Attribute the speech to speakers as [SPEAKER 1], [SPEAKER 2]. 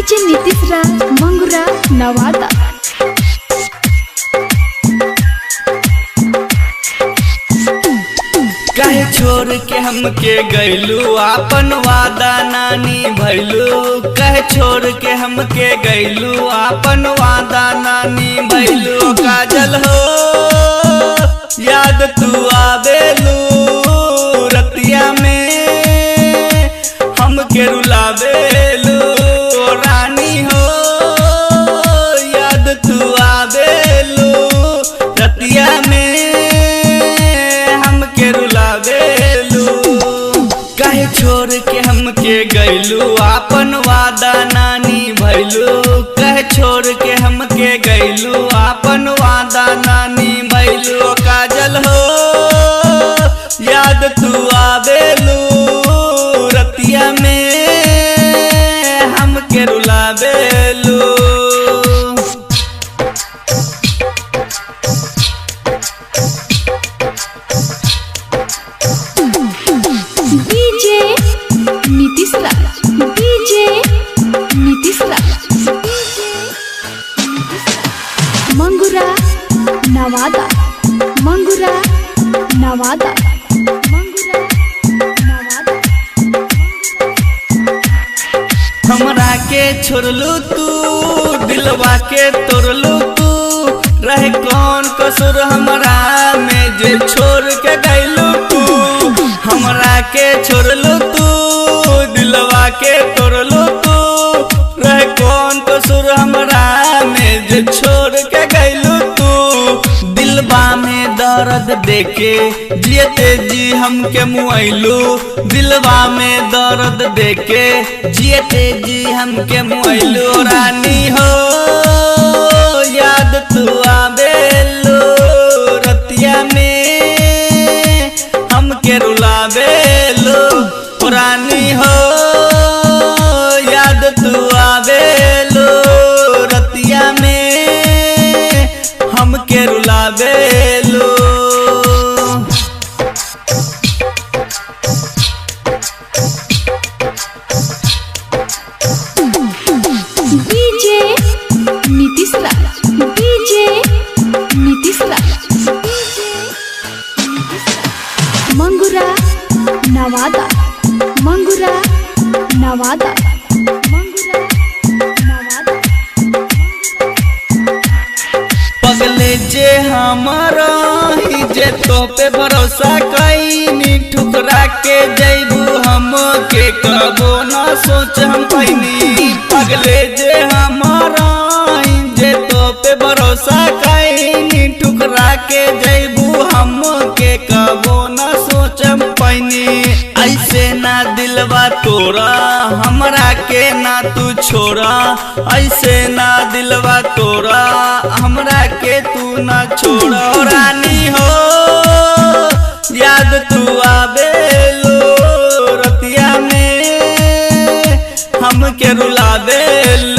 [SPEAKER 1] DJ Nitish राज मंगूरा नवादा।
[SPEAKER 2] कहे छोड़ के हमके गैलू आपन वादा नानी भैलू। कहे छोड़ के हमके गैलू आपन वादा नानी भैलू। काजल हो याद तू आवेलू रतिया में हमके रुलावेलू। रानी हो याद तू आवेलू रतिया में हमके रुलावेलू। कहे छोड़ के हमके गैलू आपन वादा नानी भैलू। कहे छोड़ के हमके गैलू आपन वादा नानी भैलू। काजल हो याद तू आवेलू रतिया में हमके रुलावेलू।
[SPEAKER 1] डीजे नीतीश राज, डीजे नीतीश राज, मंगूरा नवादा, मंगूरा नवादा, मंगूरा नवादा।
[SPEAKER 2] हमरा के छोड़लू तू दिलवा के तोड़लू तू। रहे कौन कसूर हमरा में जे छोड़ के गैलू तू। हमरा के छोड़लू तू दिलवा के तोड़लू तू। रहे कौन कसूर हमरा में जे छोड़ के गैलू तू। दिलवा में दर्द देके जियते जी हमके मुआइलू। दिलवा में दर्द देके जियते जी हमके मुआइलू। रानी हो याद तू आवेलू रतिया में हमके रुलावेलू। रानी हो याद तू आवेलू रतिया में हमके रुलावेलू।
[SPEAKER 1] डीजे नीतीश राज, डीजे नीतीश राज, मंगूरा नवादा, मंगूरा नवादा, मंगूरा नवादा।
[SPEAKER 2] पगले जे हमारा ही जे तो पे भरोसा कईनी। ठुकरा के जैबू हम के कबो ना सोच हम पैनी। पगले जे हमारा ही जे तो पे भरोसा कईनी। ठुकरा के जैबू हम के कबो ना सोच हम पैनी। ऐसे ना दिलवा तोरा हमरा के ना तू छोड़ा। ऐसे ना दिलवा तोरा हमरा के तू ना छोड़ा। रानी हो याद तू आवेलू रतिया में हमके रुलावेलू।